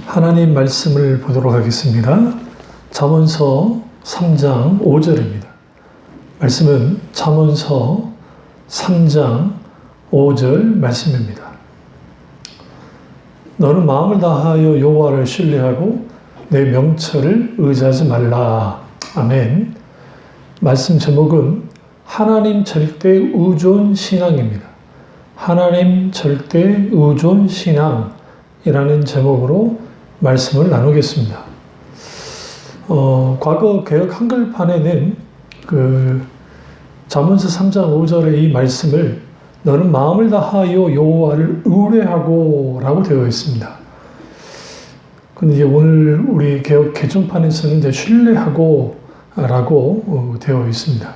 하나님 말씀을 보도록 하겠습니다. 잠언서 3장 5절입니다. 말씀은 잠언서 3장 5절 말씀입니다. 너는 마음을 다하여 여호와를 신뢰하고 내 명철을 의지하지 말라. 아멘. 말씀 제목은 하나님 절대 의존 신앙입니다. 하나님 절대 의존 신앙이라는 제목으로 말씀을 나누겠습니다. 과거 개역 한글판에는 잠언서 3장 5절의 이 말씀을 너는 마음을 다하여 여호와를 의뢰하고 라고 되어 있습니다. 근데 이제 오늘 우리 개역 개정판에서는 이제 신뢰하고 라고 되어 있습니다.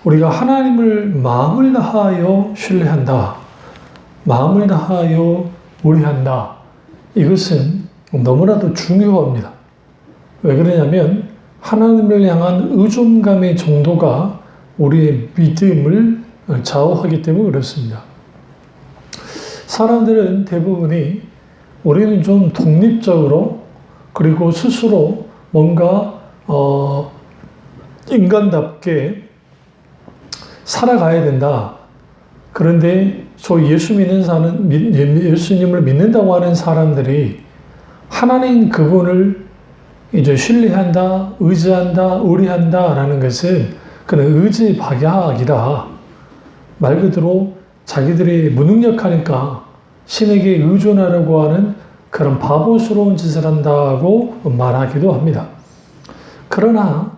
우리가 하나님을 마음을 다하여 신뢰한다. 마음을 다하여 의뢰한다. 이것은 너무나도 중요합니다. 왜 그러냐면 하나님을 향한 의존감의 정도가 우리의 믿음을 좌우하기 때문에 그렇습니다. 사람들은 대부분이 우리는 좀 독립적으로 그리고 스스로 뭔가 인간답게 살아가야 된다. 그런데 소위 예수님을 믿는다고 하는 사람들이 하나님 그분을 이제 신뢰한다, 의지한다, 의뢰한다라는 것은 그는 의지 박약이다. 말 그대로 자기들이 무능력하니까 신에게 의존하려고 하는 그런 바보스러운 짓을 한다고 말하기도 합니다. 그러나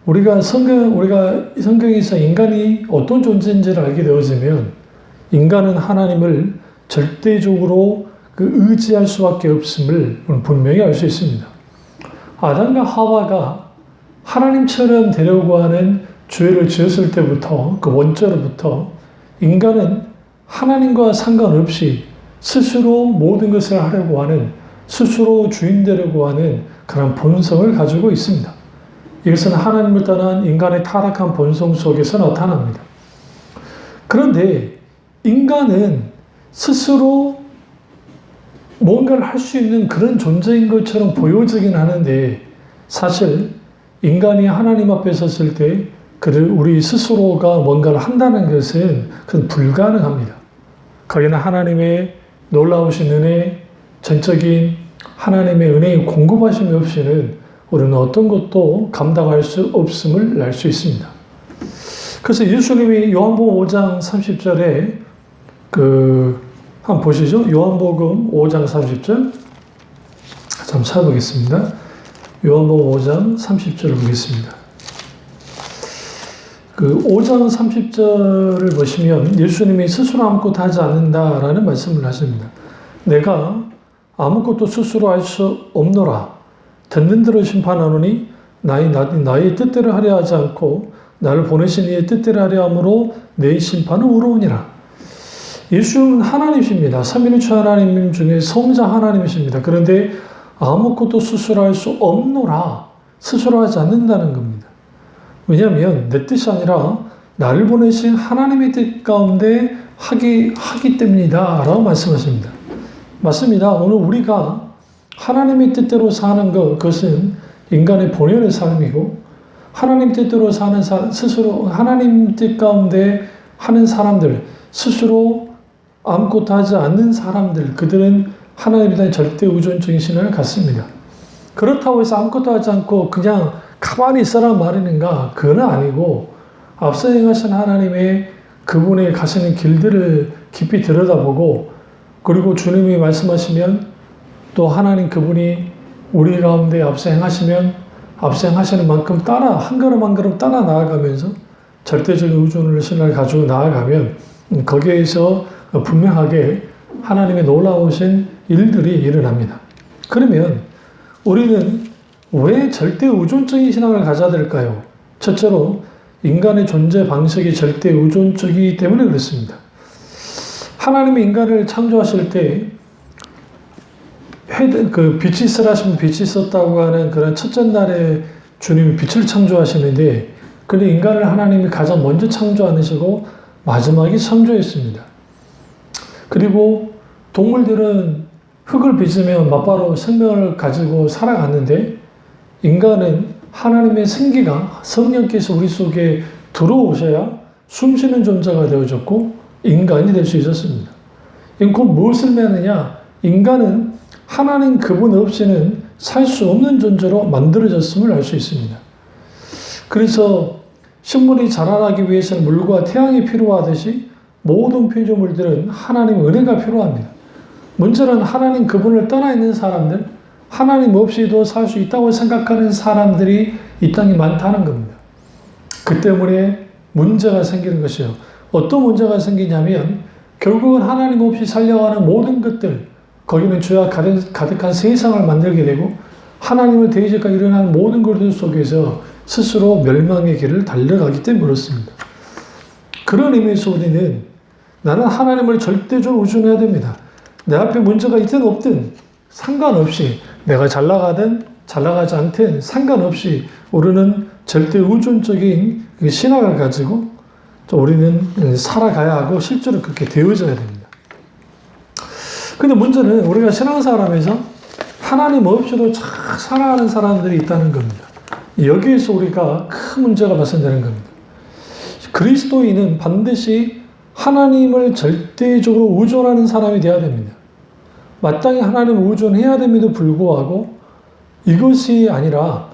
우리가 성경에서 인간이 어떤 존재인지를 알게 되어지면 인간은 하나님을 절대적으로 의지할 수밖에 없음을 분명히 알 수 있습니다. 아담과 하와가 하나님처럼 되려고 하는 죄를 지었을 때부터 그 원죄로부터 인간은 하나님과 상관없이 스스로 모든 것을 하려고 하는 스스로 주인 되려고 하는 그런 본성을 가지고 있습니다. 이것은 하나님을 떠난 인간의 타락한 본성 속에서 나타납니다. 그런데 인간은 스스로 뭔가를 할 수 있는 그런 존재인 것처럼 보여지긴 하는데 사실 인간이 하나님 앞에 섰을 때 우리 스스로가 뭔가를 한다는 것은 그건 불가능합니다. 거기는 하나님의 놀라우신 은혜, 전적인 하나님의 은혜의 공급하심이 없이는 우리는 어떤 것도 감당할 수 없음을 알 수 있습니다. 그래서 예수님이 요한복음 5장 30절에 한번 보시죠. 요한복음 5장 30절 한번 찾아보겠습니다. 요한복음 5장 30절을 보겠습니다. 5장 30절을 보시면 예수님이 스스로 아무것도 하지 않는다라는 말씀을 하십니다. 내가 아무것도 스스로 할 수 없노라. 듣는 대로 심판하노니 나의 뜻대로 하려 하지 않고 나를 보내신 이의 뜻대로 하려 함으로 내 심판은 의로우니라. 예수는 하나님이십니다. 삼위일체 하나님 중에 성자 하나님이십니다. 그런데 아무것도 스스로 할 수 없노라. 스스로 하지 않는다는 겁니다. 왜냐하면 내 뜻이 아니라 나를 보내신 하나님의 뜻 가운데 하기 때문이다 라고 말씀하십니다. 맞습니다. 오늘 우리가 하나님의 뜻대로 사는 그것은 인간의 본연의 삶이고 하나님 뜻대로 사는 스스로 하나님 뜻 가운데 하는 사람들 스스로 아무것도 하지 않는 사람들 그들은 하나님에 대한 절대 의존적인 신앙을 갖습니다. 그렇다고 해서 아무것도 하지 않고 그냥 가만히 있어라 말이는가? 그건 아니고 앞서 행하신 하나님의 그분의 가시는 길들을 깊이 들여다보고 그리고 주님이 말씀하시면 또 하나님 그분이 우리 가운데 앞서 행하시면 앞서 행하시는 만큼 한 걸음 한 걸음 따라 나아가면서 절대적인 의존을 신앙을 가지고 나아가면 거기에서 분명하게 하나님의 놀라우신 일들이 일어납니다. 그러면 우리는 왜 절대 의존적인 신앙을 가져야 될까요? 첫째로 인간의 존재 방식이 절대 의존적이기 때문에 그렇습니다. 하나님이 인간을 창조하실 때 빛이 있으라 하시면 빛이 있었다고 하는 그런 첫째 날에 주님이 빛을 창조하시는데 근데 인간을 하나님이 가장 먼저 창조하시고 마지막에 창조했습니다. 그리고 동물들은 흙을 빚으며 맞바로 생명을 가지고 살아갔는데 인간은 하나님의 생기가 성령께서 우리 속에 들어오셔야 숨쉬는 존재가 되어졌고 인간이 될 수 있었습니다. 이건 곧 무엇을 의미하느냐? 인간은 하나님 그분 없이는 살 수 없는 존재로 만들어졌음을 알 수 있습니다. 그래서 식물이 자라나기 위해서는 물과 태양이 필요하듯이 모든 피조물들은 하나님의 은혜가 필요합니다. 문제는 하나님 그분을 떠나 있는 사람들, 하나님 없이도 살 수 있다고 생각하는 사람들이 이 땅에 많다는 겁니다. 그 때문에 문제가 생기는 것이요. 어떤 문제가 생기냐면 결국은 하나님 없이 살려가는 모든 것들, 거기는 죄가 가득한 세상을 만들게 되고 하나님을 대적하여 일어나는 모든 것들 속에서 스스로 멸망의 길을 달려가기 때문에 그렇습니다. 그런 의미에서 우리는 나는 하나님을 절대적으로 의존해야 됩니다. 내 앞에 문제가 있든 없든 상관없이 내가 잘 나가든 잘 나가지 않든 상관없이 우리는 절대 의존적인 신앙을 가지고 우리는 살아가야 하고 실제로 그렇게 되어져야 됩니다. 근데 문제는 우리가 신앙생활하면서 하나님 없이도 잘 살아가는 사람들이 있다는 겁니다. 여기에서 우리가 큰 문제가 발생되는 겁니다. 그리스도인은 반드시 하나님을 절대적으로 의존하는 사람이 되어야 됩니다. 마땅히 하나님을 의존해야 됨에도 불구하고 이것이 아니라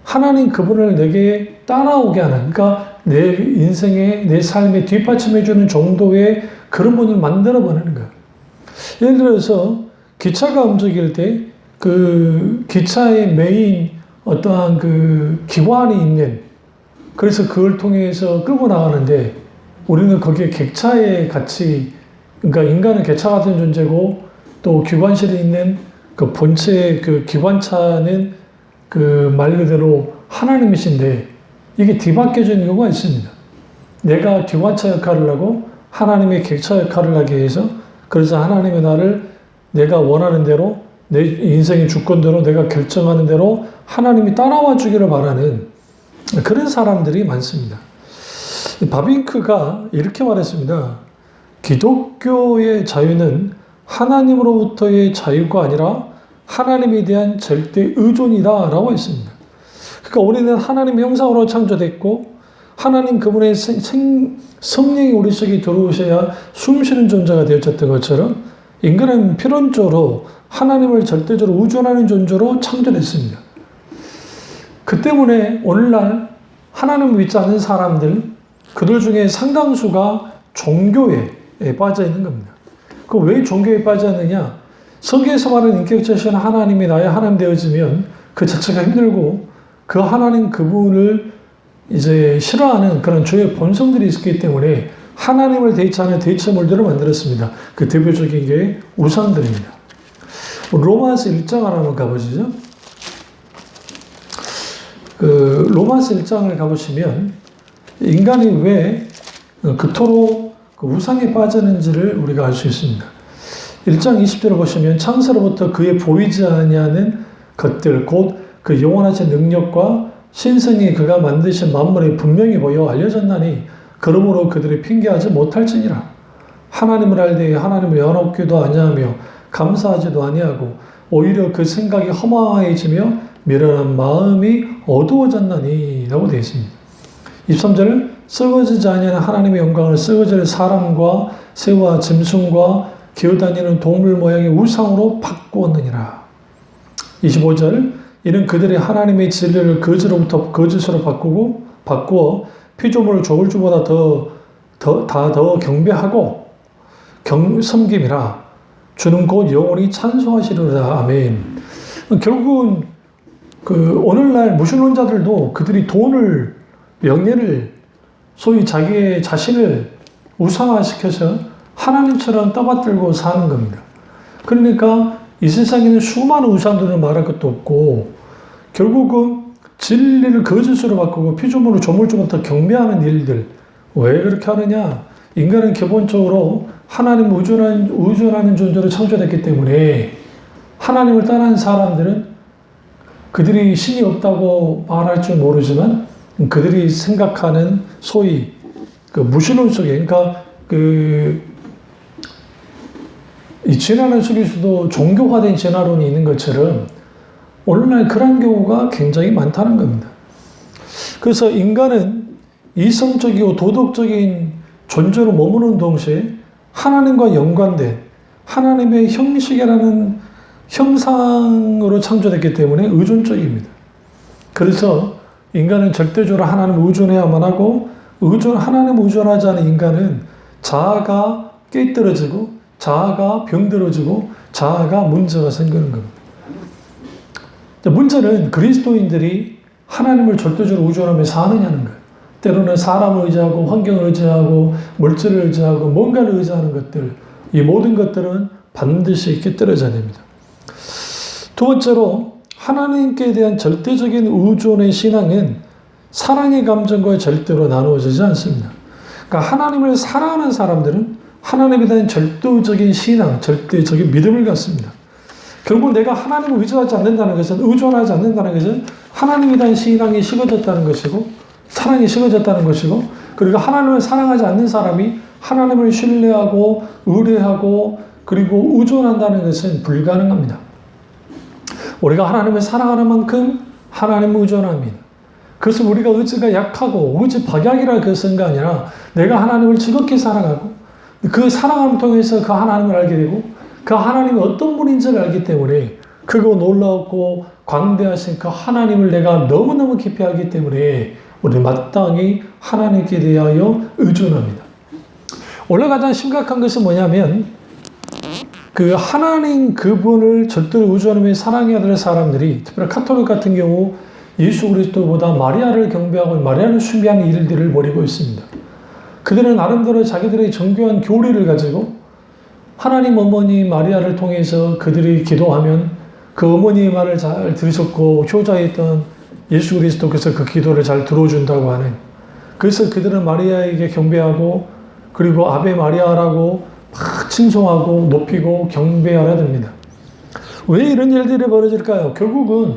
하나님 그분을 내게 따라오게 하는, 그러니까 내 인생에 내 삶에 뒷받침해주는 정도의 그런 분을 만들어버리는 거예요. 예를 들어서 기차가 움직일 때 그 기차의 메인 어떠한 그 기관이 있는, 그래서 그걸 통해서 끌고 나가는데 우리는 거기에 객차에 같이, 그러니까 인간은 객차 같은 존재고 또 기관실에 있는 그 본체의 그 기관차는 그 말 그대로 하나님이신데 이게 뒤바뀌어진 이유가 있습니다. 내가 기관차 역할을 하고 하나님의 객차 역할을 하기 위해서, 그래서 하나님의 나를 내가 원하는 대로 내 인생의 주권대로 내가 결정하는 대로 하나님이 따라와 주기를 바라는 그런 사람들이 많습니다. 바빙크가 이렇게 말했습니다. 기독교의 자유는 하나님으로부터의 자유가 아니라 하나님에 대한 절대 의존이다 라고 했습니다. 그러니까 우리는 하나님의 형상으로 창조됐고 하나님 그분의 성령이 우리 속에 들어오셔야 숨쉬는 존재가 되어졌던 것처럼 인간은 필연적으로 하나님을 절대적으로 의존하는 존재로 창조됐습니다. 그 때문에 오늘날 하나님을 믿지 않는 사람들, 그들 중에 상당수가 종교에 빠져 있는 겁니다. 그 왜 종교에 빠졌느냐? 성경에서 말하는 인격자신 하나님이 나의 하나님 되어지면 그 자체가 힘들고 그 하나님 그분을 이제 싫어하는 그런 죄의 본성들이 있기 때문에 하나님을 대체하는 대체물들을 만들었습니다. 그 대표적인 게 우상들입니다. 로마서 1장 한번 가보시죠. 그 로마서 1장을 가보시면 인간이 왜 그토록 그 우상에 빠졌는지를 우리가 알 수 있습니다. 1장 20절을 보시면 창세로부터 그의 보이지 아니하는 것들 곧 그 영원하신 능력과 신성이 그가 만드신 만물에 분명히 보여 알려졌나니 그러므로 그들이 핑계하지 못할지니라. 하나님을 알되 하나님을 영업기도 아니하며 감사하지도 아니하고 오히려 그 생각이 허망해지며 미련한 마음이 어두워졌나니 라고 되어 있습니다. 23절 썩어지지 아니하는 하나님의 영광을 썩어질 사람과 새와 짐승과 기어다니는 동물 모양의 우상으로 바꾸었느니라. 25절 이는 그들이 하나님의 진리를 거짓으로부터 거짓으로 바꾸어 피조물을 조울주보다 더 경배하고 섬김이라. 주는 곧 영원히 찬송하시리로다. 아멘. 결국은 그 오늘날 무신론자들도 그들이 돈을, 명예를, 소위 자기의 자신을 우상화시켜서 하나님처럼 떠받들고 사는 겁니다. 그러니까 이 세상에는 수많은 우상들을 말할 것도 없고 결국은 진리를 거짓으로 바꾸고 피조물을 조물주부터 경배하는 일들. 왜 그렇게 하느냐? 인간은 기본적으로 하나님을 의존하는 존재로 창조됐기 때문에 하나님을 떠난 사람들은 그들이 신이 없다고 말할 줄 모르지만 그들이 생각하는 소위 그 무신론 속에, 그러니까 그 이 진화론 속에서도 종교화된 진화론이 있는 것처럼 오늘날 그런 경우가 굉장히 많다는 겁니다. 그래서 인간은 이성적이고 도덕적인 존재로 머무는 동시에 하나님과 연관된 하나님의 형식이라는 형상으로 창조됐기 때문에 의존적입니다. 그래서 인간은 절대적으로 하나님을 의존해야만 하고 하나님을 의존하지 않은 인간은 자아가 깨떨어지고 자아가 병들어지고 자아가 문제가 생기는 겁니다. 문제는 그리스도인들이 하나님을 절대적으로 의존하며 사느냐는 거예요. 때로는 사람을 의지하고 환경을 의지하고 물질을 의지하고 뭔가를 의지하는 것들, 이 모든 것들은 반드시 깨떨어져야 됩니다. 두 번째로 하나님께 대한 절대적인 의존의 신앙은 사랑의 감정과 절대로 나누어지지 않습니다. 그러니까 하나님을 사랑하는 사람들은 하나님에 대한 절대적인 신앙, 절대적인 믿음을 갖습니다. 결국 내가 하나님을 의존하지 않는다는 것은 하나님에 대한 신앙이 식어졌다는 것이고 사랑이 식어졌다는 것이고, 그리고 하나님을 사랑하지 않는 사람이 하나님을 신뢰하고 의뢰하고 그리고 의존한다는 것은 불가능합니다. 우리가 하나님을 사랑하는 만큼 하나님을 의존합니다. 그것은 우리가 의지가 약하고 의지 박약이라 그것은 게 아니라 내가 하나님을 지극히 사랑하고 그 사랑함을 통해서 그 하나님을 알게 되고 그 하나님이 어떤 분인지를 알기 때문에 크고 놀라웠고 광대하신 그 하나님을 내가 너무너무 깊이 알기 때문에 우리 마땅히 하나님께 대하여 의존합니다. 원래 가장 심각한 것은 뭐냐면 그 하나님 그분을 절대로 의존하며 사랑해야 될 사람들이, 특별히 카톨릭 같은 경우 예수 그리스도보다 마리아를 경배하고 마리아를 숭배하는 일들을 벌이고 있습니다. 그들은 나름대로 자기들의 정교한 교리를 가지고 하나님 어머니 마리아를 통해서 그들이 기도하면 그 어머니의 말을 잘 들으셨고 효자였던 예수 그리스도께서 그 기도를 잘 들어준다고 하는, 그래서 그들은 마리아에게 경배하고 그리고 아베 마리아라고 막 칭송하고 높이고 경배하려 듭니다. 왜 이런 일들이 벌어질까요? 결국은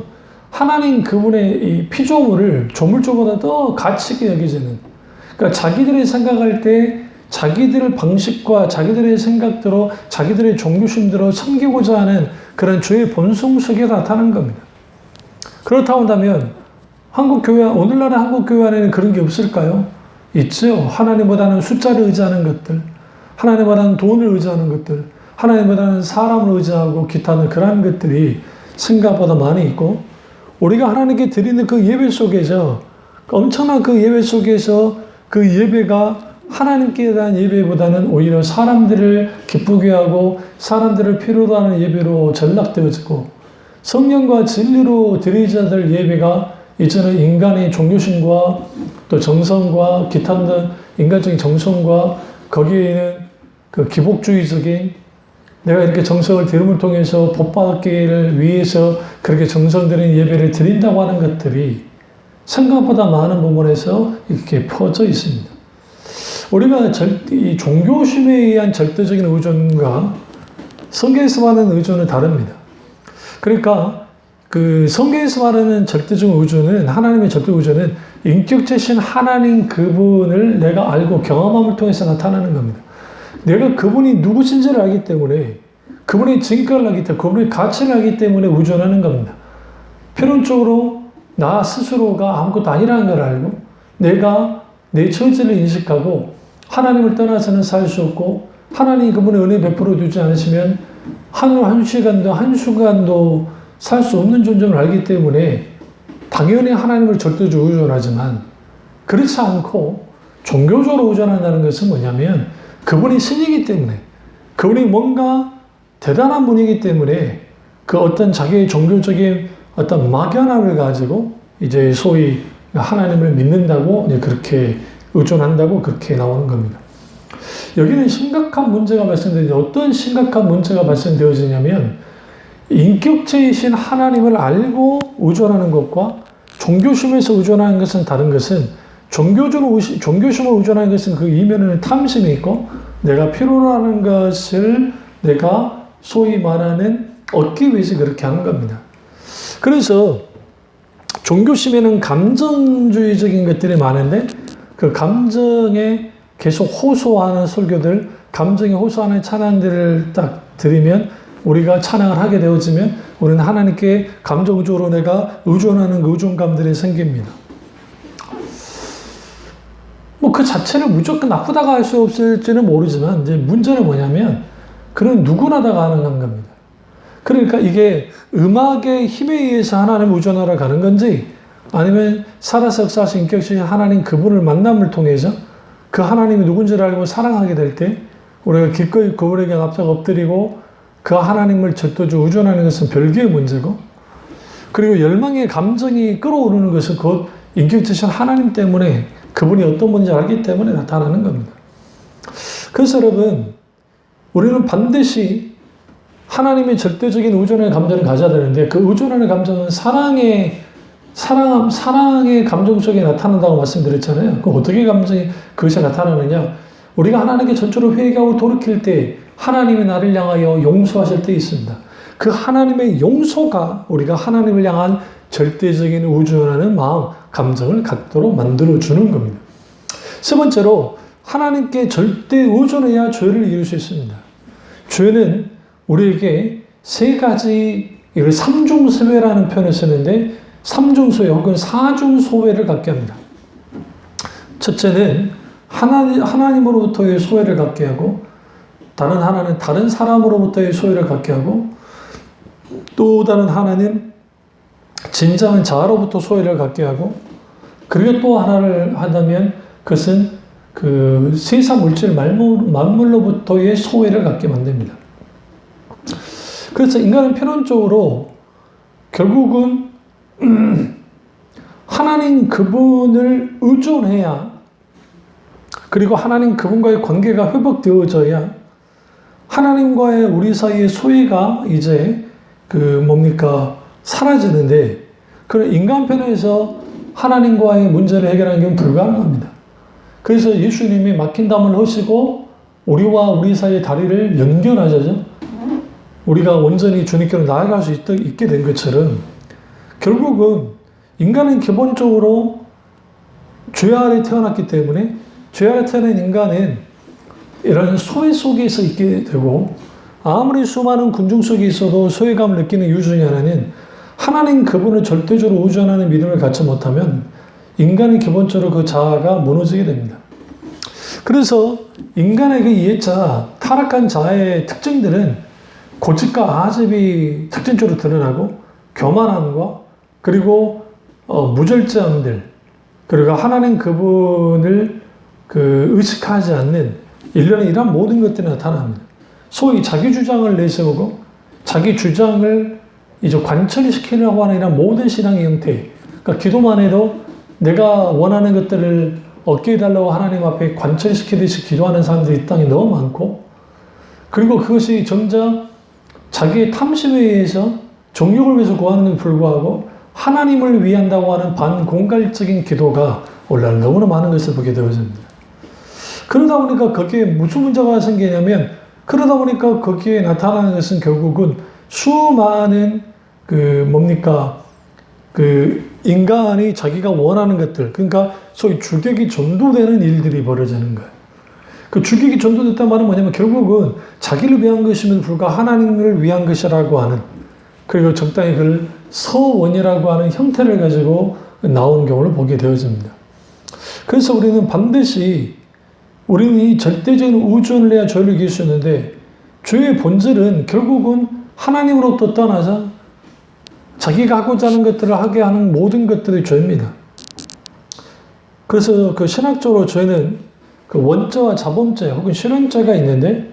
하나님 그분의 이 피조물을 조물주보다 더 가치 있게 여기지는, 그러니까 자기들이 생각할 때 자기들 방식과 자기들의 생각대로 자기들의 종교심대로 섬기고자 하는 그런 죄의 본성 속에 나타나는 겁니다. 그렇다고 한다면 오늘날의 한국교회 안에는 그런 게 없을까요? 있죠. 하나님보다는 숫자를 의지하는 것들, 하나님보다는 돈을 의지하는 것들, 하나님보다는 사람을 의지하고 기타는 그런 것들이 생각보다 많이 있고, 우리가 하나님께 드리는 그 예배 속에서 엄청난 그 예배 속에서 그 예배가 하나님께 대한 예배보다는 오히려 사람들을 기쁘게 하고 사람들을 필요로 하는 예배로 전락되어지고, 성령과 진리로 드리자 될 예배가 이제는 인간의 종교심과 또 정성과 기타 등 인간적인 정성과 거기에 있는 그 기복주의적인 내가 이렇게 정성을 들음을 통해서 복받기를 위해서 그렇게 정성 들인 예배를 드린다고 하는 것들이 생각보다 많은 부분에서 이렇게 퍼져 있습니다. 우리가 이 종교심에 의한 절대적인 의존과 성경에서 말하는 의존은 다릅니다. 그러니까 그 성경에서 말하는 절대적 의존은, 하나님의 절대 의존은 인격체신 하나님 그분을 내가 알고 경험함을 통해서 나타나는 겁니다. 내가 그분이 누구신지를 알기 때문에, 그분의 진가를 알기 때문에, 그분의 가치를 알기 때문에 의존하는 겁니다. 필연적으로 나 스스로가 아무것도 아니라는 걸 알고 내가 내 처지를 인식하고 하나님을 떠나서는 살 수 없고 하나님이 그분의 은혜 베풀어 주지 않으시면 한순간도 살 수 없는 존재를 알기 때문에 당연히 하나님을 절대적으로 의존하지만, 그렇지 않고 종교적으로 의존한다는 것은 뭐냐면 그분이 신이기 때문에, 그분이 뭔가 대단한 분이기 때문에 그 어떤 자기의 종교적인 어떤 막연함을 가지고 이제 소위 하나님을 믿는다고 그렇게 의존한다고 그렇게 나오는 겁니다. 여기는 심각한 문제가 발생되는데, 어떤 심각한 문제가 발생되어지냐면 인격체이신 하나님을 알고 의존하는 것과 종교심에서 의존하는 것은 다른 것은, 종교심을 의존하는 것은 그 이면에는 탐심이 있고 내가 필요로 하는 것을 내가 소위 말하는 얻기 위해서 그렇게 하는 겁니다. 그래서 종교심에는 감정주의적인 것들이 많은데 그 감정에 계속 호소하는 설교들, 감정이 호소하는 찬양들을 딱 들으면 우리가 찬양을 하게 되어지면 우리는 하나님께 감정적으로 내가 의존하는 그 의존감들이 생깁니다. 뭐 그 자체를 무조건 나쁘다고 할 수 없을지는 모르지만 이제 문제는 뭐냐면 그는 누구나 다 가능한 겁니다. 그러니까 이게 음악의 힘에 의해서 하나님을 의존하러 가는 건지 아니면 살아서 역사하신 인격신 하나님 그분을 만남을 통해서 그 하나님이 누군지를 알고 사랑하게 될 때 우리가 기꺼이 그분에게 앞서 엎드리고 그 하나님을 절도적으로 의존하는 것은 별개의 문제고 그리고 열망의 감정이 끌어오르는 것은 곧 인격지신 하나님 때문에 그분이 어떤 분인지 알기 때문에 나타나는 겁니다. 그래서 여러분 우리는 반드시 하나님의 절대적인 의존의 감정을 가져야 되는데 그 의존하는 감정은 사랑의 감정 속에 나타난다고 말씀드렸잖아요. 그럼 어떻게 감정이 그것이 나타나느냐? 우리가 하나님께 전적으로 회개하고 돌이킬 때 하나님이 나를 향하여 용서하실 때 있습니다. 그 하나님의 용서가 우리가 하나님을 향한 절대적인 의존하는 마음, 감정을 갖도록 만들어주는 겁니다. 세 번째로 하나님께 절대 의존해야 죄를 이길 수 있습니다. 죄는 우리에게 세 가지, 이걸 삼중소외라는 표현을 쓰는데 삼중소외 혹은 사중소외를 갖게 합니다. 첫째는 하나님으로부터의 소외를 갖게 하고 다른 하나는 다른 사람으로부터의 소외를 갖게 하고 또 다른 하나는 진정한 자아로부터 소외를 갖게 하고 그리고 또 하나를 한다면 그것은 그 세상 물질 만물로부터의 소외를 갖게 만듭니다. 그래서 인간은 필연적으로 결국은 하나님 그분을 의존해야 그리고 하나님 그분과의 관계가 회복되어져야 하나님과의 우리 사이의 소외가 이제 사라지는데 그런 인간편에서 하나님과의 문제를 해결하는 게 불가능합니다. 그래서 예수님이 막힌 담을 허시고 우리와 우리 사이의 다리를 연결하셔서 우리가 온전히 주님께로 나아갈 수 있게 된 것처럼 결국은 인간은 기본적으로 죄 아래 태어났기 때문에 죄 아래 태어난 인간은 이런 소외 속에서 있게 되고 아무리 수많은 군중 속에 있어도 소외감을 느끼는 이유 중에 하나는 하나님 그분을 절대적으로 의존하는 믿음을 갖지 못하면 인간은 기본적으로 그 자아가 무너지게 됩니다. 그래서 인간의 그 이해자, 타락한 자아의 특징들은 고집과 아집이 특징적으로 드러나고 교만함과 그리고 무절제함들 그리고 하나님 그분을 의식하지 않는 일련의 이러한 모든 것들이 나타납니다. 소위 자기 주장을 내세우고 자기 주장을 이제 관철시키려고 하는 이런 모든 신앙의 형태. 그러니까 기도만 해도 내가 원하는 것들을 얻게 해달라고 하나님 앞에 관철시키듯이 기도하는 사람들이 이 땅에 너무 많고 그리고 그것이 정작 자기의 탐심에 의해서 정욕을 위해서 구하는 데 불구하고 하나님을 위한다고 하는 반공갈적인 기도가 오늘날 너무나 많은 것을 보게 되어집니다. 그러다 보니까 거기에 무슨 문제가 생기냐면 그러다 보니까 거기에 나타나는 것은 결국은 수많은 인간이 자기가 원하는 것들 그러니까 소위 주객이 전도되는 일들이 벌어지는 거예요. 그 주객이 전도됐다는 말은 뭐냐면 결국은 자기를 위한 것임에도 불구하고 하나님을 위한 것이라고 하는 그리고 적당히 그걸 서원이라고 하는 형태를 가지고 나오는 경우를 보게 되어집니다. 그래서 우리는 반드시 우리는 이 절대적인 의존을 해야 죄를 이길 수 있는데 죄의 본질은 결국은 하나님으로부터 떠나서 자기가 하고자 하는 것들을 하게 하는 모든 것들이 죄입니다. 그래서 그 신학적으로 죄는 그 원죄와 자범죄 혹은 실현죄가 있는데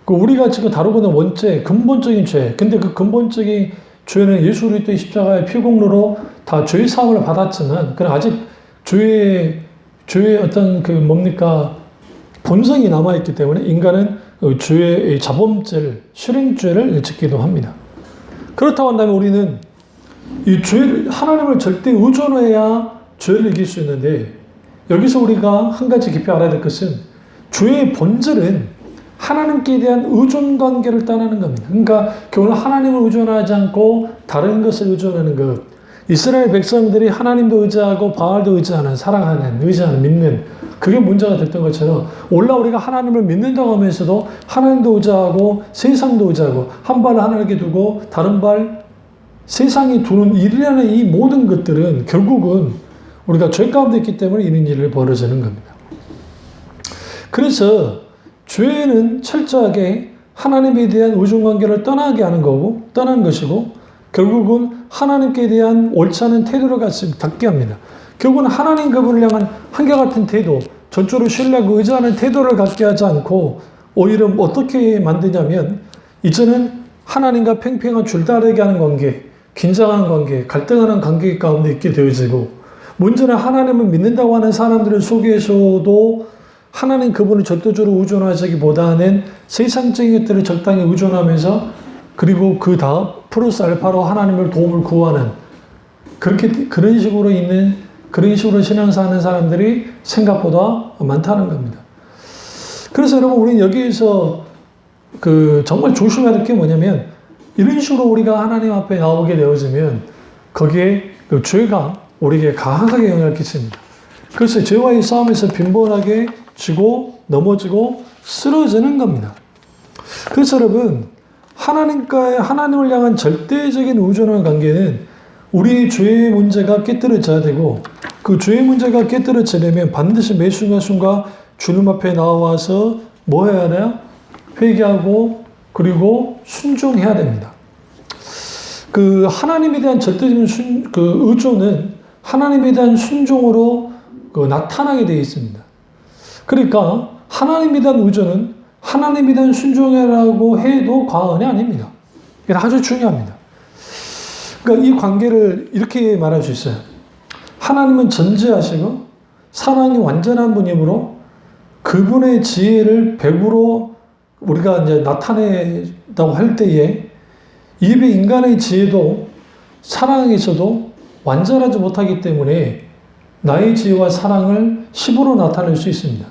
그 우리가 지금 다루고 있는 원죄, 근본적인 죄. 근데 그 근본적인 죄는 예수 그리스도의 십자가의 피공로로 다 죄의 사함을 받았지만 그건 아직 죄의 어떤 본성이 남아있기 때문에 인간은 죄의 자범죄를, 실행죄를 짓기도 합니다. 그렇다고 한다면 우리는 이 죄를, 하나님을 절대 의존해야 죄를 이길 수 있는데 여기서 우리가 한 가지 깊이 알아야 될 것은 죄의 본질은 하나님께 대한 의존 관계를 떠나는 겁니다. 그러니까 결국 하나님을 의존하지 않고 다른 것을 의존하는 것. 이스라엘 백성들이 하나님도 의지하고 바알도 의지하는, 사랑하는, 의지하는, 믿는 그게 문제가 됐던 것처럼 우리가 하나님을 믿는다고 하면서도 하나님도 의지하고 세상도 의지하고 한 발 하나님께 두고 다른 발 세상에 두는 일이라는 이 모든 것들은 결국은 우리가 죄 가운데 있기 때문에 이런 일이 벌어지는 겁니다. 그래서 죄는 철저하게 하나님에 대한 의존관계를 떠나게 하는 거고 떠난 것이고 결국은 하나님께 대한 옳지 않은 태도를 갖게 합니다. 결국은 하나님 그분을 향한 한결같은 태도, 전적으로 신뢰하고 의지하는 태도를 갖게 하지 않고 오히려 어떻게 만드냐면 이제는 하나님과 팽팽한 줄다리기 하는 관계, 긴장하는 관계, 갈등하는 관계 가운데 있게 되어지고 문제는 하나님을 믿는다고 하는 사람들 속에서도 하나님 그분을 절대적으로 의존하기보다는 세상적인 것들을 적당히 의존하면서 그리고 그 다음 플러스 알파로 하나님을 도움을 구하는 그런 식으로 신앙사하는 사람들이 생각보다 많다는 겁니다. 그래서 여러분 우리는 여기에서 정말 조심해야 될 게 뭐냐면 이런 식으로 우리가 하나님 앞에 나오게 되어지면 거기에 죄가 우리에게 강하게 영향을 끼칩니다. 그래서 죄와의 싸움에서 빈번하게 지고 넘어지고 쓰러지는 겁니다. 그래서 여러분 하나님을 향한 절대적인 의존의 관계는 우리의 죄의 문제가 깨뜨려져야 되고 그 죄의 문제가 깨뜨려지려면 반드시 매 순간순간 주님 앞에 나와서 뭐 해야 돼요? 회개하고 그리고 순종해야 됩니다. 하나님에 대한 절대적인 의존은 하나님에 대한 순종으로 나타나게 되어 있습니다. 그러니까 하나님에 대한 의존은 하나님에 대한 순종이라고 해도 과언이 아닙니다. 이게 아주 중요합니다. 그러니까 이 관계를 이렇게 말할 수 있어요. 하나님은 전지하시고 사랑이 완전한 분이므로 그분의 지혜를 100% 우리가 이제 나타낸다고 할 때에 입의 인간의 지혜도 사랑에서도 완전하지 못하기 때문에 나의 지혜와 사랑을 10으로 나타낼 수 있습니다.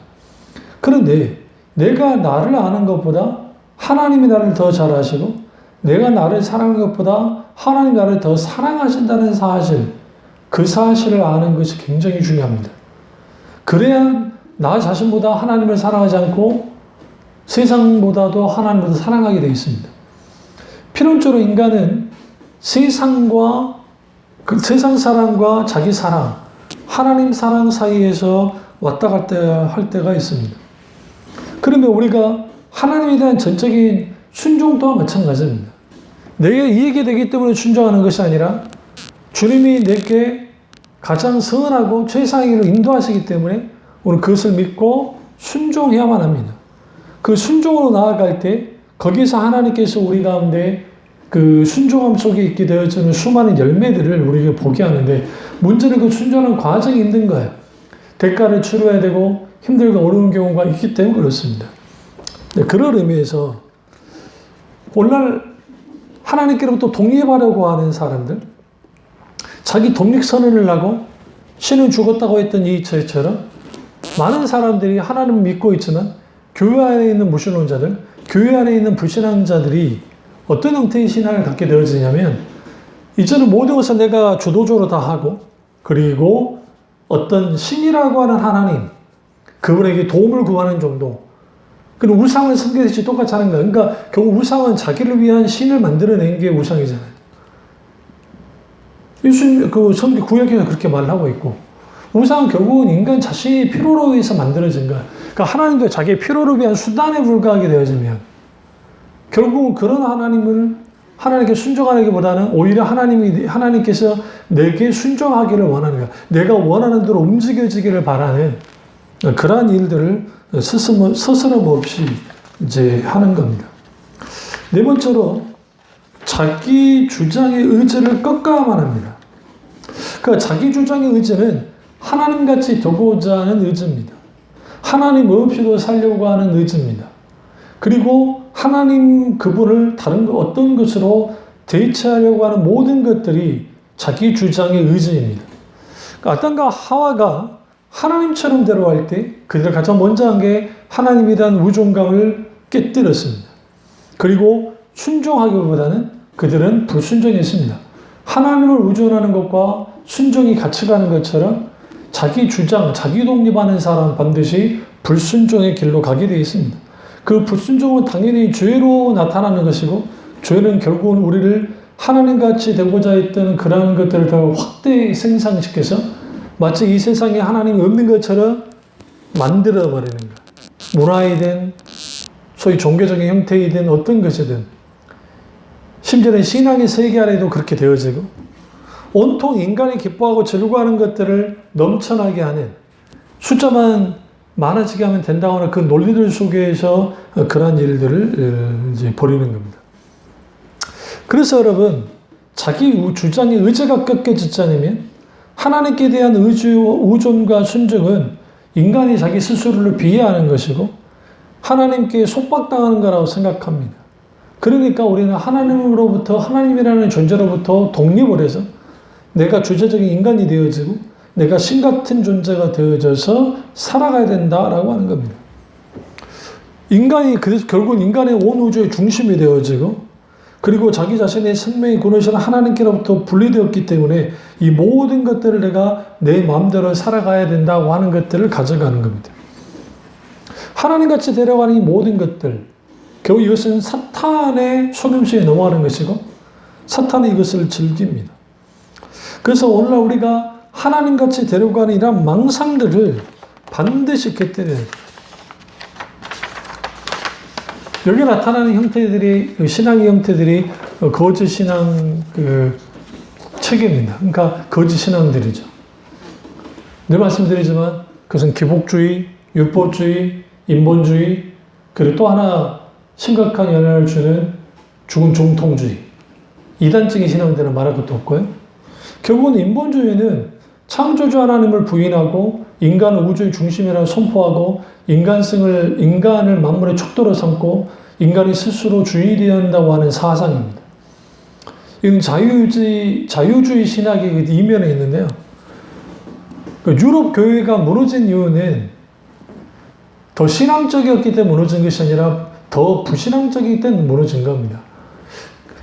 그런데 내가 나를 아는 것보다 하나님이 나를 더 잘 아시고 내가 나를 사랑하는 것보다 하나님 나를 더 사랑하신다는 사실, 그 사실을 아는 것이 굉장히 중요합니다. 그래야 나 자신보다 하나님을 사랑하지 않고 세상보다도 하나님보다 사랑하게 되어 있습니다. 필연적으로 인간은 세상 사랑과 자기 사랑, 하나님 사랑 사이에서 왔다 갔다 할 때가 있습니다. 그러면 우리가 하나님에 대한 전적인 순종 또한 마찬가지입니다. 내게 이익이 되기 때문에 순종하는 것이 아니라 주님이 내게 가장 선하고 최상의 길로 인도하시기 때문에 우리는 그것을 믿고 순종해야만 합니다. 그 순종으로 나아갈 때 거기서 하나님께서 우리 가운데 그 순종함 속에 있게 되어지는 수많은 열매들을 우리에게 보게 하는데 문제는 그 순종하는 과정이 힘든 거예요. 대가를 치러야 되고 힘들고 어려운 경우가 있기 때문에 그렇습니다. 그런 의미에서 오늘날 하나님께로부터 독립하려고 하는 사람들, 자기 독립선언을 하고 신은 죽었다고 했던 이처럼 많은 사람들이 하나님을 믿고 있지만 교회 안에 있는 무신론자들, 교회 안에 있는 불신앙자들이 어떤 형태의 신앙을 갖게 되어지냐면 이제는 모든 것을 내가 주도적으로 다 하고 그리고 어떤 신이라고 하는 하나님, 그분에게 도움을 구하는 정도. 그럼 우상을 섬기듯이 똑같이 하는 거예요. 그러니까 결국 우상은 자기를 위한 신을 만들어낸 게 우상이잖아요. 구약에서 그렇게 말을 하고 있고 우상은 결국은 인간 자신의 필요로 위해서 만들어진 거예요. 그러니까 하나님도 자기의 필요를 위한 수단에 불과하게 되어지면 결국은 그런 하나님께 순종하기보다는 오히려 하나님께서 내게 순종하기를 원하는 거야. 내가 원하는 대로 움직여지기를 바라는 그러한 일들을 스스럼 없이 이제 하는 겁니다. 네 번째로 자기 주장의 의지를 꺾어야만 합니다. 그러니까 자기 주장의 의지는 하나님같이 되고자 하는 의지입니다. 하나님 없이도 살려고 하는 의지입니다. 그리고 하나님 그분을 다른 어떤 것으로 대체하려고 하는 모든 것들이 자기 주장의 의지입니다. 그러니까 아담과 하와가 하나님처럼 대로할 때 그들을 가장 먼저 한 게 하나님에 대한 의존감을 깨뜨렸습니다. 그리고 순종하기보다는 그들은 불순종했습니다. 하나님을 의존하는 것과 순종이 같이 가는 것처럼 자기 주장, 자기 독립하는 사람 반드시 불순종의 길로 가게 되어 있습니다. 그 불순종은 당연히 죄로 나타나는 것이고, 죄는 결국은 우리를 하나님같이 되고자 했던 그러한 것들을 더 확대 생산시켜서 마치 이 세상에 하나님이 없는 것처럼 만들어버리는 것. 문화이든 소위 종교적인 형태이든 어떤 것이든, 심지어는 신앙의 세계 안에도 그렇게 되어지고, 온통 인간이 기뻐하고 즐거워하는 것들을 넘쳐나게 하는, 숫자만 많아지게 하면 된다고 하는 그 논리들 속에서 그러한 일들을 이제 벌이는 겁니다. 그래서 여러분, 자기 주장의 의지가 꺾여지지 않으면 하나님께 대한 의존과 순종은 인간이 자기 스스로를 비하하는 것이고 하나님께 속박당하는 거라고 생각합니다. 그러니까 우리는 하나님으로부터, 하나님이라는 존재로부터 독립을 해서 내가 주체적인 인간이 되어지고 내가 신 같은 존재가 되어져서 살아가야 된다라고 하는 겁니다. 인간이 그래서 결국 인간의 온 우주의 중심이 되어지고, 그리고 자기 자신의 생명의 근원이신 하나님께로부터 분리되었기 때문에 이 모든 것들을 내가 내 마음대로 살아가야 된다고 하는 것들을 가져가는 겁니다. 하나님같이 데려가는 이 모든 것들, 결국 이것은 사탄의 속임수에 넘어가는 것이고 사탄이 이것을 즐깁니다. 그래서 오늘날 우리가 하나님같이 데려가는 이런 망상들을 반드시 깨뜨려야 돼요. 여기 나타나는 형태들이, 신앙의 형태들이 거짓 신앙 체계입니다. 그러니까 거짓 신앙들이죠. 늘 말씀드리지만 그것은 기복주의, 율법주의, 인본주의, 그리고 또 하나 심각한 영향을 주는 죽은 정통주의, 이단적인 신앙들은 말할 것도 없고요. 결국은 인본주의는 창조주 하나님을 부인하고 인간을 우주의 중심이라 선포하고 인간을 만물의 척도로 삼고 인간이 스스로 주인이 되어야 한다고 하는 사상입니다. 이건 자유주의 신학의 이면에 있는데요. 유럽 교회가 무너진 이유는 더 신앙적이었기 때문에 무너진 것이 아니라 더 부신앙적이기 때문에 무너진 겁니다.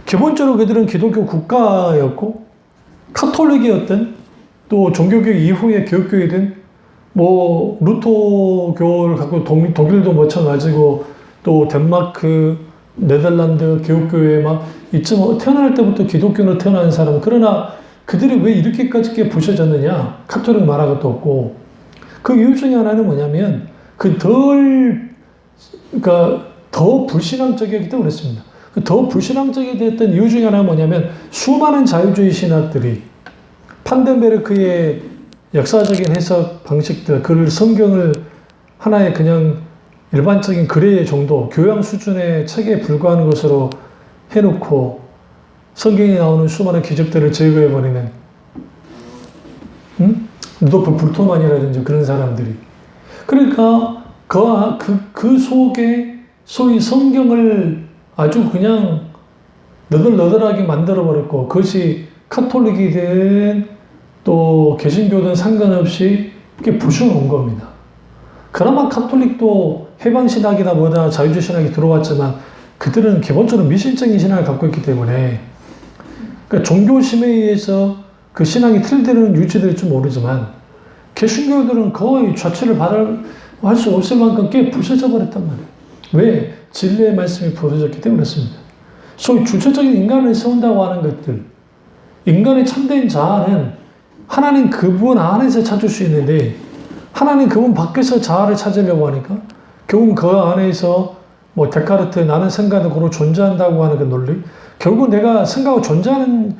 기본적으로 그들은 기독교 국가였고 카톨릭이었든 또 종교교육 이후의 교육교회든 뭐 루터교를 갖고 독일도 마찬가지고 또 덴마크, 네덜란드 교육교회 막 이쯤 태어날 때부터 기독교로 태어난 사람, 그러나 그들이 왜 이렇게까지 부셔졌느냐? 카톨릭 말할 것도 없고 그 이유 중에 하나는 뭐냐면 그러니까 더 불신앙적이었기 때문에 그렇습니다. 더 불신앙적이 됐던 이유 중에 하나는 뭐냐면 수많은 자유주의 신학들이 판덴베르크의 역사적인 해석 방식들, 성경을 하나의 그냥 일반적인 글의 정도, 교양 수준의 책에 불과한 것으로 해놓고 성경에 나오는 수많은 기적들을 제거해버리는 루돌프 불토만이라든지 그런 사람들이, 그러니까 그 속에 소위 성경을 아주 그냥 너덜너덜하게 만들어버렸고 그것이 카톨릭이든 또 개신교든 상관없이 이렇게 부셔놓은 겁니다. 그나마 카톨릭도 해방신학이나 뭐다 자유주의 신학이 들어왔지만 그들은 기본적으로 미신적인 신학을 갖고 있기 때문에 그러니까 종교심에 의해서 그 신앙이 틀대로는 유지될지 모르지만 개신교들은 거의 자체를 할 수 없을 만큼 꽤 부서져 버렸단 말이에요. 왜? 진리의 말씀이 부서졌기 때문에 그렇습니다. 소위 주체적인 인간을 세운다고 하는 것들, 인간의 참된 자아는 하나님 그분 안에서 찾을 수 있는데 하나님 그분 밖에서 자아를 찾으려고 하니까 결국 그 안에서 뭐 데카르트 나는 생각으로 존재한다고 하는 그 논리, 결국 내가 생각하는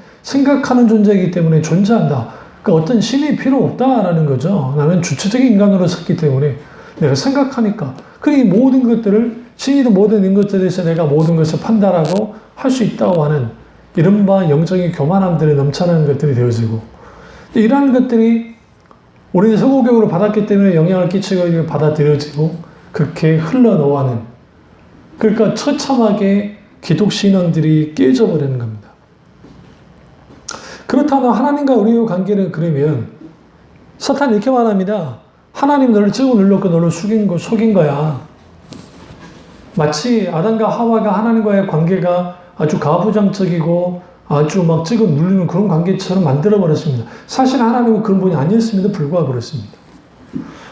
존재이기 때문에 존재한다. 그러니까 어떤 신이 필요 없다라는 거죠. 나는 주체적인 인간으로 섰기 때문에 내가 생각하니까. 그러니 모든 것들을 신이든 모든 인것들에 대해서 내가 모든 것을 판단하고 할 수 있다고 하는 이른바 영적인 교만함들이 넘쳐나는 것들이 되어지고, 이러한 것들이 우리는 서구교육을 받았기 때문에 영향을 끼치고 받아들여지고 그렇게 흘러넘어가는, 그러니까 처참하게 기독신앙들이 깨져버리는 겁니다. 그렇다면 하나님과 우리의 관계는 그러면 사탄이 이렇게 말합니다. 하나님 너를 찍어 눌렀고 너를 속인 거야. 마치 아담과 하와가 하나님과의 관계가 아주 가부장적이고 아주 막 찍어 누르는 그런 관계처럼 만들어버렸습니다. 사실 하나님은 그런 분이 아니었음에도 불구하고 그렇습니다.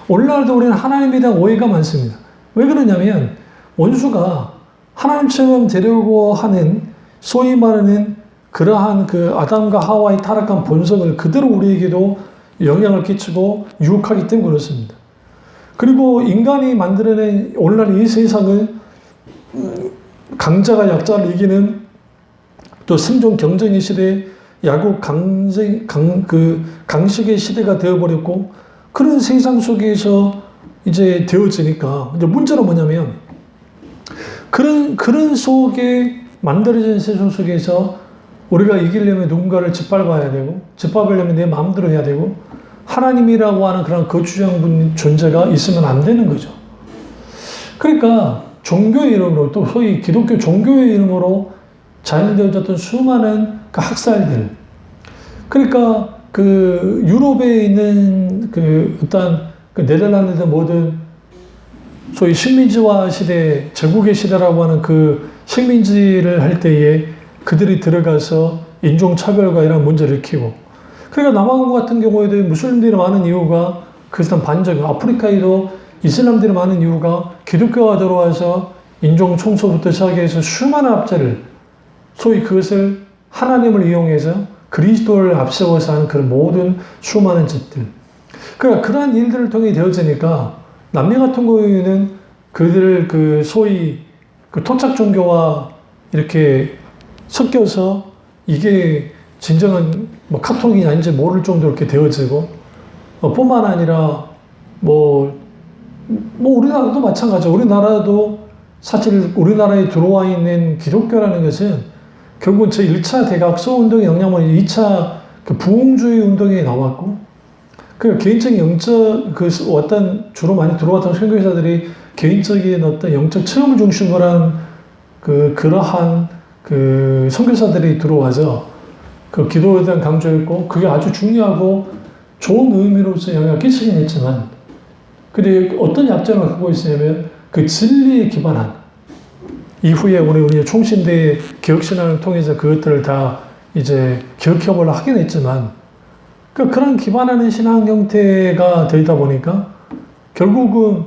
오늘날도 우리는 하나님에 대한 오해가 많습니다. 왜 그러냐면 원수가 하나님처럼 되려고 하는 소위 말하는 그러한 그 아담과 하와의 타락한 본성을 그대로 우리에게도 영향을 끼치고 유혹하기 때문에 그렇습니다. 그리고 인간이 만들어낸 오늘날 이 세상을 강자가 약자를 이기는 또 생존 경쟁의 시대, 야구 강식의 시대가 되어버렸고 그런 세상 속에서 이제 되어지니까 이제 문제는 뭐냐면 그런 속에 만들어진 세상 속에서 우리가 이기려면 누군가를 짓밟아야 되고 짓밟으려면 내 마음대로 해야 되고 하나님이라고 하는 그런 거주장 존재가 있으면 안 되는 거죠. 그러니까 종교의 이름으로 또 소위 기독교 종교의 이름으로 자연되어졌던 수많은 그 학살들. 그러니까 그 유럽에 있는 그 어떤 그 네덜란드 모든 소위 식민지화 시대, 제국의 시대라고 하는 그 식민지를 할 때에 그들이 들어가서 인종차별과 이런 문제를 일으키고 그러니까 남아공 같은 경우에도 무슬림들이 많은 이유가 그것은 반적, 아프리카에도 이슬람들이 많은 이유가 기독교가 들어와서 인종 청소부터 시작해서 수많은 압제를 소위 그것을 하나님을 이용해서 그리스도를 앞세워서 하는 그런 모든 수많은 짓들. 그러니까 그러한 일들을 통해 되어지니까 남미 같은 경우에는 그들 그 소위 그 토착 종교와 이렇게 섞여서 이게 진정한 뭐 카톨릭이 아닌지 모를 정도로 이렇게 되어지고 뿐만 아니라 뭐 우리나라도 마찬가지죠. 우리나라도 사실 우리나라에 들어와 있는 기독교라는 것은 결국은 저 1차 대각소 운동의 영향으로 2차 그 부흥주의 운동에 나왔고 그 개인적인 영적 그 어떤 주로 많이 들어왔던 선교사들이 개인적인 어떤 영적 체험을 중심으로 한 그러한 그 선교사들이 들어와서 그 기도에 대한 강조했고 그게 아주 중요하고 좋은 의미로서 영향을 끼치긴 했지만 근데 어떤 약점을 갖고 있으냐면 그 진리에 기반한 이후에 우리 총신대의 개혁신앙을 통해서 그것들을 다 이제 기억해보려 하긴 했지만 그런 기반하는 신앙 형태가 되다 보니까 결국은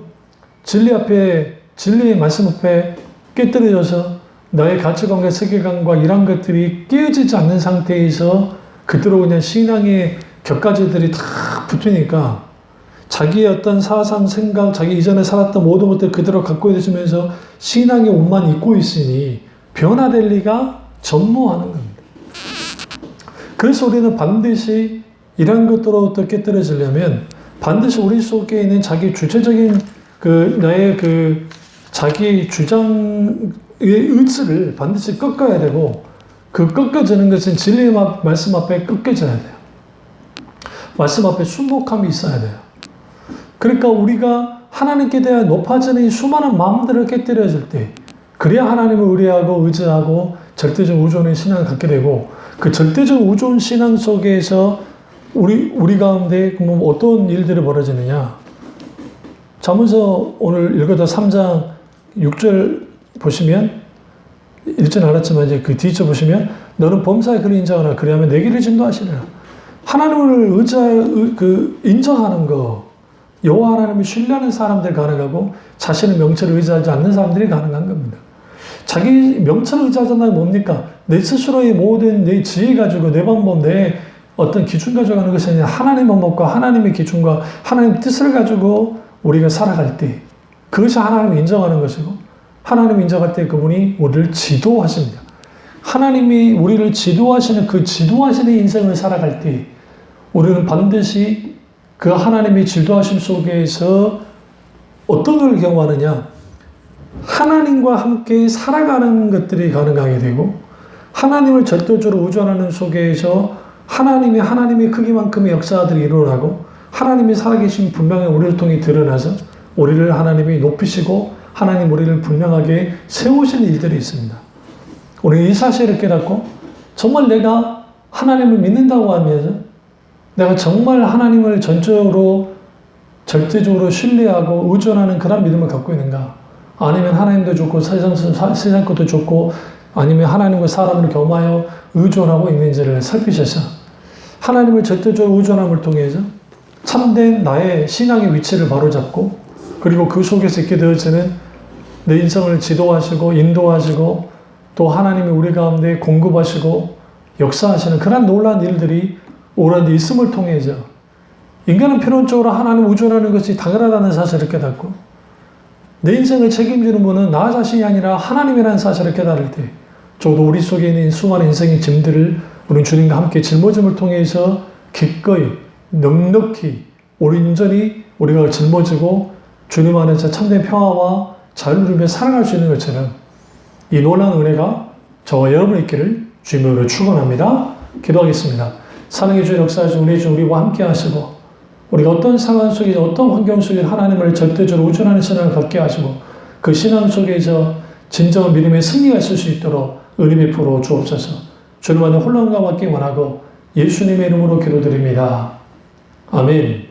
진리의 말씀 앞에 깨뜨려져서 나의 가치관과 세계관과 이런 것들이 깨어지지 않는 상태에서 그대로 그냥 신앙의 격가지들이 다 붙으니까 자기의 어떤 사상, 생각, 자기 이전에 살았던 모든 것들 그대로 갖고 있으면서 신앙의 옷만 입고 있으니 변화될 리가 전무하는 겁니다. 그래서 우리는 반드시 이런 것들로부터 깨뜨려지려면 반드시 우리 속에 있는 자기 주체적인 나의 자기 주장의 의지를 반드시 꺾어야 되고 그 꺾어지는 것은 진리의 말씀 앞에 꺾여져야 돼요. 말씀 앞에 순복함이 있어야 돼요. 그러니까 우리가 하나님께 대한 높아지는 이 수많은 마음들을 깨뜨려질 때 그래야 하나님을 의뢰하고 의지하고 절대적 우존의 신앙을 갖게 되고 그 절대적 우존 신앙 속에서 우리 가운데 어떤 일들이 벌어지느냐. 잠언서 오늘 읽어도 3장 6절 보시면 읽진 않았지만 이제 그 뒤에 보시면 너는 범사의 그를 인정하라 그리하면 내 길을 진도하시리라. 하나님을 인정하는 거 여호와 하나님을 신뢰하는 사람들이 가능하고 자신의 명철을 의지하지 않는 사람들이 가능한 겁니다. 자기 명철을 의지하자는 뭡니까? 내 스스로의 모든 내 지혜 가지고 내 방법, 내 어떤 기준 가지고 하는 것이 아니라 하나님의 방법과 하나님의 기준과 하나님의 뜻을 가지고 우리가 살아갈 때 그것이 하나님을 인정하는 것이고 하나님을 인정할 때 그분이 우리를 지도하십니다. 하나님이 우리를 지도하시는 그 지도하시는 인생을 살아갈 때 우리는 반드시 그 하나님의 지도하심 속에서 어떤 걸 경험하느냐? 하나님과 함께 살아가는 것들이 가능하게 되고 하나님을 절대적으로 의존하는 속에서 하나님의 크기만큼의 역사들이 일어나고 하나님이 살아계신 분명히 우리를 통해 드러나서 우리를 하나님이 높이시고 하나님 우리를 분명하게 세우시는 일들이 있습니다. 우리는 이 사실을 깨닫고 정말 내가 하나님을 믿는다고 하면서 내가 정말 하나님을 전적으로 절대적으로 신뢰하고 의존하는 그런 믿음을 갖고 있는가? 아니면 하나님도 좋고 세상 것도 좋고 아니면 하나님과 사람을 겸하여 의존하고 있는지를 살피셔서 하나님을 절대적으로 의존함을 통해서 참된 나의 신앙의 위치를 바로잡고 그리고 그 속에서 있게 되어지는 내 인생을 지도하시고 인도하시고 또 하나님이 우리 가운데 공급하시고 역사하시는 그런 놀라운 일들이 오랜 있음을 통해서 인간은 필연적으로 하나님을 의존하는 것이 당연하다는 사실을 깨닫고 내 인생을 책임지는 분은 나 자신이 아니라 하나님이라는 사실을 깨달을 때 저도 우리 속에 있는 수많은 인생의 짐들을 우리 주님과 함께 짊어짐을 통해서 기꺼이 넉넉히 온전히 우리가 짊어지고 주님 안에서 참된 평화와 자유를 누리며 살아갈 수 있는 것처럼 이 놀라운 은혜가 저와 여러분 있기를 주님으로 축원합니다. 기도하겠습니다. 사랑의 주 역사하신 우리 주 우리와 함께 하시고 우리가 어떤 상황 속에 어떤 환경 속에 하나님을 절대적으로 의존하는 신앙을 갖게 하시고 그 신앙 속에서 진정한 믿음의 승리가 있을 수 있도록 은혜 베풀어 주옵소서. 주님 안에 혼란과 받기 원하고 예수님의 이름으로 기도드립니다. 아멘.